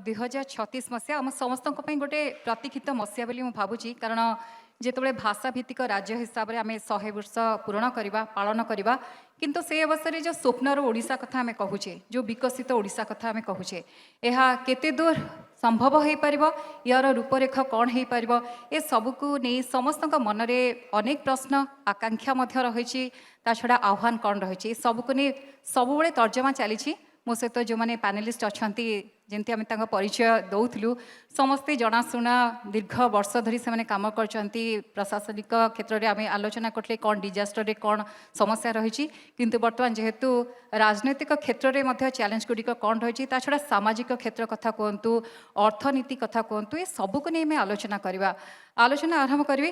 2036 मसीहा आम समस्त गोटे प्रतीक्षित मसीहा बोली मु भावुची कारण जिते भाषा भित्तिक राज्य हिसाब से आम 100 वर्ष पूरण करवा पालन करवा किंतु से अवसर में जो स्वप्नर ओडिशा कथा आम कहूचे जो विकसित ओडिशा कथा आम कहूचे यह केते दूर संभव हो पार यार रूपरेख कौन हो पार ए सबको नहीं समस्त मनरे अनेक प्रश्न आकांक्षा रही छड़ा आह्वान कौन रही सबको नहीं सब तर्जमा चली मो सहित जो मैंने पैनलिस्ट अच्छा जमी आम परिचय दौलू समस्ते जनाशुना दीर्घ वर्ष धरी से कम कर प्रशासनिक क्षेत्र में आम आलोचना करते कौन डिजास्टर कौन समस्या रही किंतु बर्तमान जेहेतु राजनैतिक क्षेत्र में चैलेंज गुड़िक कौन रही छड़ा सामाजिक क्षेत्र कथा कहतु अर्थनीति कथा कहतु ये सबको नहीं आम आलोचना करवा आलोचना आरंभ करी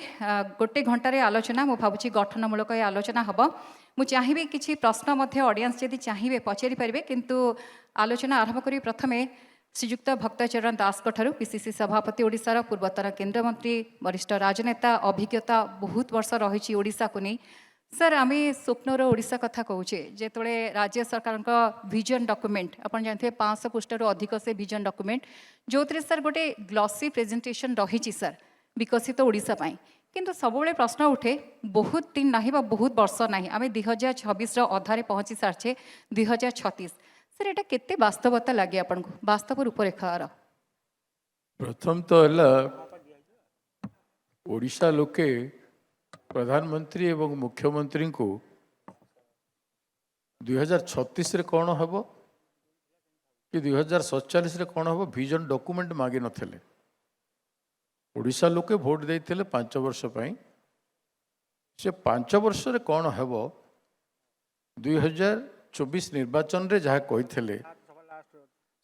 गोटे घंटे आलोचना मु भावुची गठनमूलक ये आलोचना हम मुझे चाहिए किसी प्रश्न ऑडियंस जदि चाहिए पचारि पारे किंतु आलोचना आरंभ करी प्रथमे श्रीजुक्त भक्तचरण दास पीसीसी सभापति ओडिशार पूर्वतन केन्द्रमंत्री वरिष्ठ राजनेता अभिज्ञता बहुत वर्ष रही ओडिशा को नहीं सर आम स्वप्नर ओडिशा कथा कहूचे जिते राज्य सरकार विजन डॉक्यूमेंट आप जानते 500 पृष्ठ अधिक से विजन डॉक्यूमेंट जो सर गोटे ग्लॉसी प्रेजेंटेशन रही सर विकसित ओडिशा पाई किंतु सबुले प्रश्न उठे बहुत दिन ना बहुत वर्ष ना आम 2026 अधारे पहुँची सारे 2036 सर एटा केते वास्तवता लगे आपन को वास्तव रूपरेखार प्रथम तो है ओडिशा लोके प्रधानमंत्री एवं मुख्यमंत्री को 2036 रे कौन हम कि 2047 रे कौन हम विजन डॉक्यूमेंट मागे नथिले ओडिशा लोके भोट देते 5 वर्ष पाई से 5 वर्ष रे कौन हम 2024 निर्वाचन रे जहाँ कही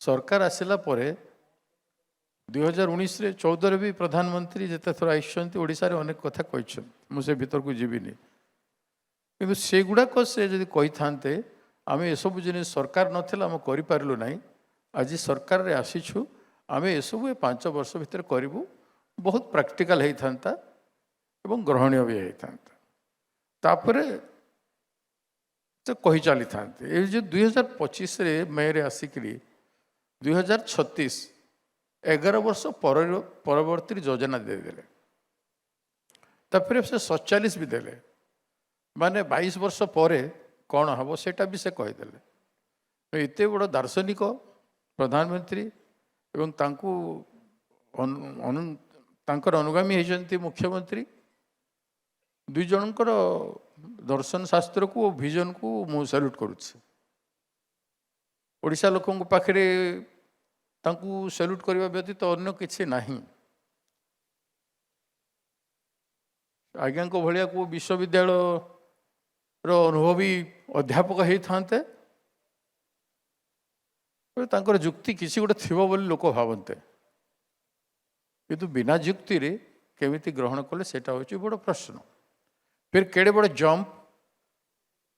सरकार आसला 2019 रे 14 भी प्रधानमंत्री जिते थर आइसंती ओडिशा रे अनेक कथा कही मुझे भीतर को जीविनी किंतु से गुड़ाक से जदि कही थांते आम ये सब जिन सरकार नथिला आम करि पारलु नाही आज सरकार रे आसीछु आम ये सब 5 वर्ष भितर करिवु बहुत प्रैक्टिकल होता एवं ग्रहणीय भी होता तापरे तो कही चली था ये जो 2025 रे मे रे आसिकरी 2036 11 वर्ष परवर्ती योजना देदेले तापर से 47 भी देले माने 22 वर्ष पर कौन हम सेटा भी से कहीदेले एत बड़ दार्शनिक प्रधानमंत्री एवं तांकु तांकर अनुगामी होती मुख्यमंत्री दुई जनकर दर्शन शास्त्र को विजन को मु सैल्यूट करुच्छे ओडिशा लोकों पाखे तांकु सैल्यूट करने व्यतीत अन्य किसी नहीं आज्ञा भाया को विश्वविद्यालय अनुभवी अध्यापक होते तांकर जुक्ति किसी गोटे थिबो बोली लोक भावते किंतु बिना जुक्ति रे केमिति ग्रहण कले सेटा होची बड़ प्रश्न फिर केड़े बड़े जंप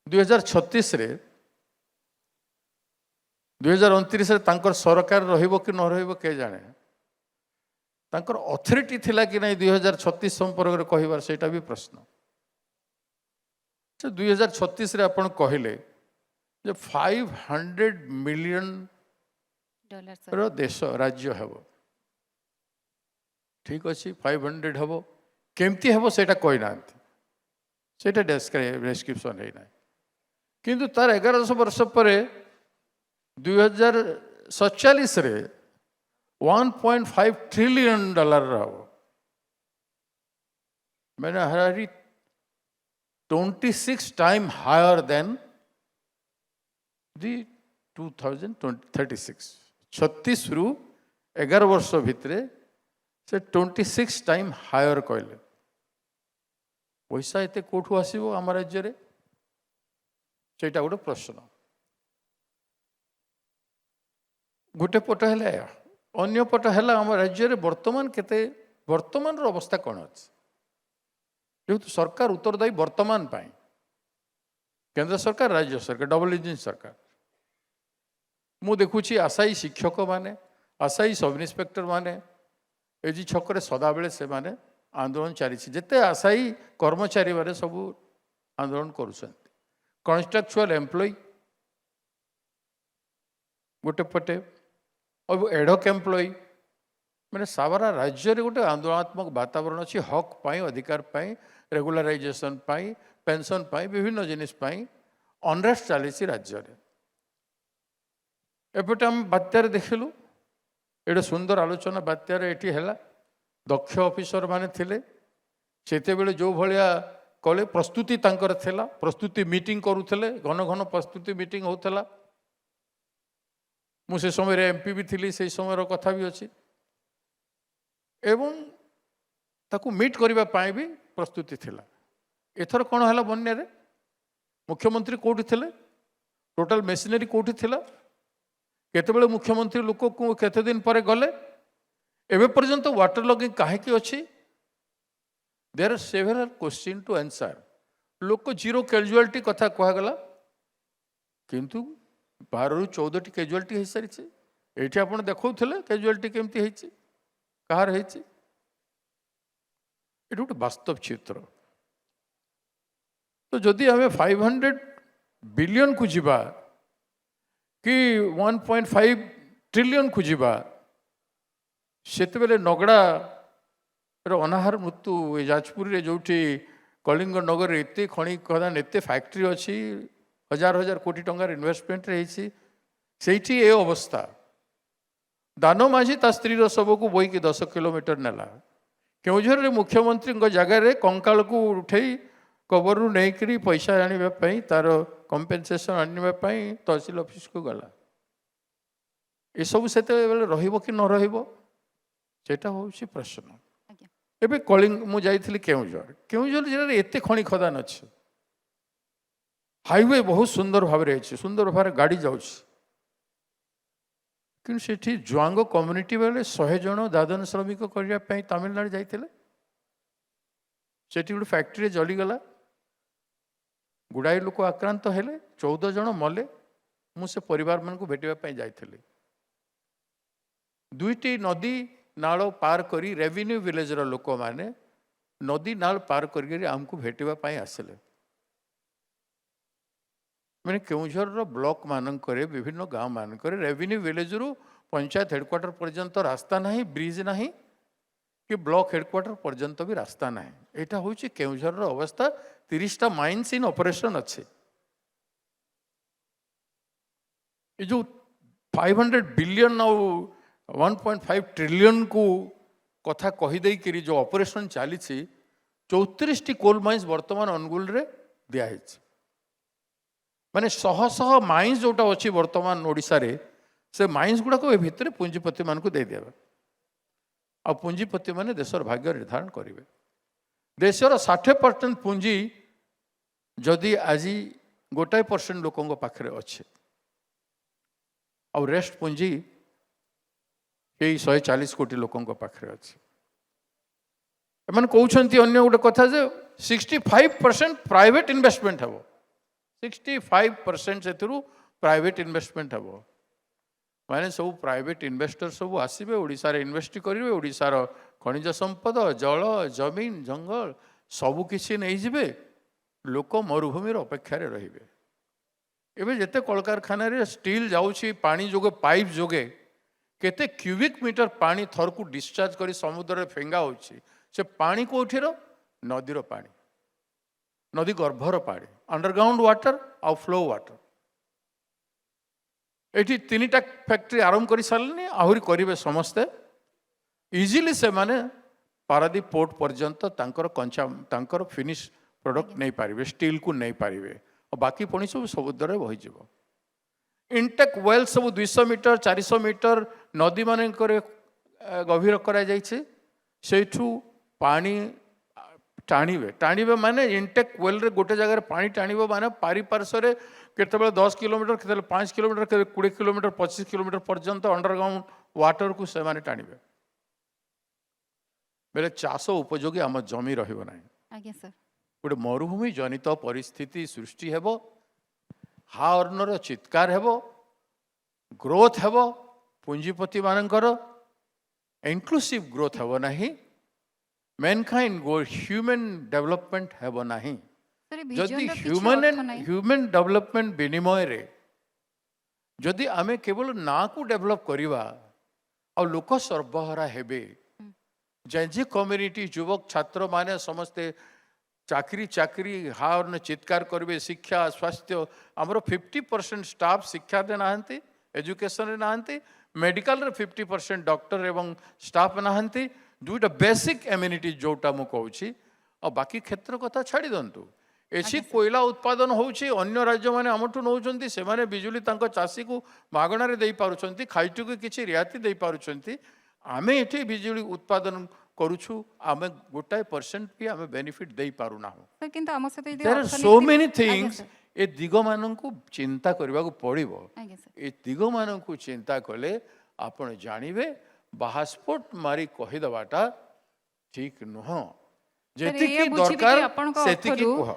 2036 रे 2029 रे तांकर सरकार रहिबो कि न रहिबो के जाने तांकर अथॉरिटी थिला कि नहीं 2036 संपर्क रे कहिबार सेटा भी प्रश्न से 2036 रे आपण कहिले जे 500 मिलियन डॉलर रो देश राज्य हेबो ठीक अच्छे 500 हम केमती हम से कही ना डेस्क्रिप्शन है ना किंतु तार 11 वर्ष पर 2047 रे 1.5 ट्रिलियन डॉलर हम मैंने हरारी 26 टाइम हायर देन दी 2036 36 रु 11 वर्ष भितरे से 26 टाइम हायर कहले पैसा एत कौटू आसो आम राज्य से गोटे प्रश्न गोटे पट है अन्य पट है आम राज्य वर्तमान केते वर्तमान अवस्था कौन अच्छे जेहेतु सरकार उत्तरदायी वर्तमान पाई केंद्र सरकार राज्य सरकार डबल इंजिन सरकार मु देखुची आशायी शिक्षक माने आशायी सब इन्स्पेक्टर माने एजी छक सदाबले से माने आंदोलन चली जिते आशायी कर्मचारी माने सब आंदोलन कर कन्स्ट्रक्चुअल एम्प्लॉय गोटे पटे अब एडहॉक एम्प्लॉई मैंने सारा राज्य रे गोटे आंदोलनात्मक वातावरण अच्छी हक पाई अधिकार पाई रेगुलाराइजेशन पाई पेंशन पाई विभिन्न जिनिस पाई अनरेस्ट चली राज्य रे एपटे आम बात्यार देखिलु एडे सुंदर आलोचना बात्यार एटी हैला दक्ष ऑफिसर माने थिले सेतेबेले जो भलिया कले प्रस्तुति तांकर थिला प्रस्तुति मीटिंग करूथले घन घन प्रस्तुति मीटिंग होतला मु से समय रे एमपी भी थिली से समय रो कथा भी अछि एवं ताकू मीट करबा पाए भी प्रस्तुति थिला एथर कोन हला बन्या रे मुख्यमंत्री कोठी थिले टोटल मेशिनरी कोठी थिला केतेबेले मुख्यमंत्री लोक को केते दिन पर गले एबे पर्यंत वाटर लॉगिंग काहे की अछि there are several question to answer लोक जीरो कैजुअलिटी कथा कहा गला किंतु 12 रु 14 टी कैजुअलिटी हे सारी छे एठी आपण देखौथले कैजुअलिटी केमती हेछि कहार हेछि एटा गोटे वास्तव चित्र तो जदि हमें 500 बिलियन को जीवा कि 1.5 ट्रिलियन को जीवा सेतेबेले नगड़ा अनाहार मृत्यु जाजपुर रे जोठी कलिंग नगर एते खଣି खदान एते फैक्ट्री अच्छी हजार हजार कोटी टंकार इन्वेस्टमेंट रही सेठी ए अवस्था दानो माझी ता स्त्री शव को बोई कि 10 किलोमीटर नेला केउझर रे मुख्यमंत्री जगह रे कंकाल को उठेई कबर रु नहीं पैसा आने तार कंपेनसेशन आने तहसील ऑफिस को गला ये सब से रहिबो कि न रहिबो सेटा होउछि प्रश्न एबे कलिंग मु जाइथिली केउझर जिले में एते खଣି खदान अच्छे हाईवे बहुत सुंदर भाव रे अछि सुंदर भाव गाड़ी जाउछि कि सेठी जुआंग कम्युनिटी बेले 100 जन दादन श्रमिक करिया पई तमिलनाडु जाइथिले सेठी गोटे फैक्ट्री जलीगला गुड़ाई लोक आक्रांत हेले 14 जन मले मुझे परिवार मान को भेटा जाइली दुईटी नदी नाल पार करी रेवेन्यू विलेज रो लोक माने नदी नाल पार करी आमको भेटा आसिले मैंने केउझर रो ब्लॉक मानक विभिन्न गाँव मानक रेवेन्यू विलेज रु पंचायत हेडक्वार्टर पर्यंत रास्ता नहीं ब्रिज नहीं कि ब्लॉक हेडक्वार्टर पर्यंत भी रास्ता ना यहाँ हूँ केउझर अवस्था 30टा माइन्स इन ऑपरेशन अच्छे ये जो 500 बिलियन आउ 1.5 ट्रिलियन को कथा कहीदे कि जो ऑपरेशन चली 34 टी कोल माइन्स वर्तमान अनुगुल रे दिखाई माने शह शह माइन्स जोटा अच्छी वर्तमान ओडिशा रे से माइन्स गुड़ाक भितर पुंजीपति मान को दे दिया आ पुंजीपति माने देशर भाग्य निर्धारण करेंगे देशर 60% पुंजी जदि आज 1% लोकों पाखे अच्छे और रेस्ट पुंजी यही 140 कोटी लोकों पाखे अच्छे एमन कहते अन्य गोटे कथा जे 65% प्राइवेट इन्वेस्टमेंट हम 65% से प्राइवेट इन्वेस्टमेंट हम माने सब प्राइवेट इन्वेस्टर सब आसबे ओडिशा रे इन्वेस्ट करेंगे ओडिशार खनिज संपद जल जमीन जंगल सबकिछि नहीं जिबे लोक मरुभूमि अपेक्षा रे एवं जिते कलकारखाना रे स्टील जाउछि पानी जोगे पाइप जोगे केते क्यूबिक मीटर पानी थर को डिस्चार्ज करी समुद्र रे फेंगा होछि से पानी कोठिरो नदीर पानी नदी गर्भर पानी अंडरग्राउंड वाटर आउ फ्लो वाटर एठी 3टा फैक्ट्री आरंभ कर सारे आहरी करेंगे समस्ते इजिली से माने पारादीप पोर्ट पर्यंत तांकर कंचा तांकर फिनिश प्रोडक्ट नहीं पारिबे स्टील को नहीं पारिबे और बाकी पुणी सब समुद्र में बहीज इनटेक वेल सब 200 मीटर 400 मीटर नदी मान गभीर करू पानी टाणीबे टाणीबे माने इनटेक वेल रे गोटे जगह पानी टाणीबे माने पारिपार्श्व केतबेले 10 किलोमीटर केतबेले 5 किलोमीटर केतबेले 20 किलोमीटर 25 किलोमीटर पर्यंत अंडरग्राउंड वाटर को से माने टाणीबे बेले चाष उपयोगी आम जमी रहिबो नाही आज्ञा सर गोटे मरुभूमि जनित परिस्थिति सृष्टि हेबो हार्नर चित्कार हेबो ग्रोथ हेबो पुंजीपति मानकर इनक्लूसिव ग्रोथ हेबो नाही मैनकाइंड गो ह्यूमन डेवलपमेंट हेबो नाही जदि ह्यूमन डेवलपमेंट विनिमय रे जदि आमे केवल ना को डेवलप करिवा ଆଉ ଲୋକ ସର୍ବହରା ହେବେ। जे कम्युनिटी युवक छात्र माने समस्ते चाकरी चाकरी हार्न चित्कार करेंगे शिक्षा स्वास्थ्य आमर 50% स्टाफ शिक्षा दे नहांती एजुकेशन रे नहांती मेडिकल रे 50% डॉक्टर एवं स्टाफ नहांती दुईटा बेसिक एम्यूनिटी जोटा मु कहूची और बाकी क्षेत्र कथा छाड़ी दंतु एसी कोयला उत्पादन होउची अन्य राज्य माने हमठु नौचंती से माने बिजुली तांको चासी को मागणा रे देई पारुचंती खाइटु को किछि रियाती देई पारुचंती आमे एठी बिजुली उत्पादन करूछु आमे गोटाए परसेंट भी आमे बेनिफिट देई पारु ना सर किंतु आम सहित यदि देयर आर सो अर्थनीति- मेनी आज्ञा थिंग्स सर, ए दिग माननकु चिंता करबा को पड़िबो आज्ञा सर। ए दिग माननकु चिंता कले आपण जानिबे बाहास्पोर्ट मारी कहि दबाटा ठीक नुह सर, जेति एया की बुझिबि कि दरकार आपणक सेति की अर्थरु कह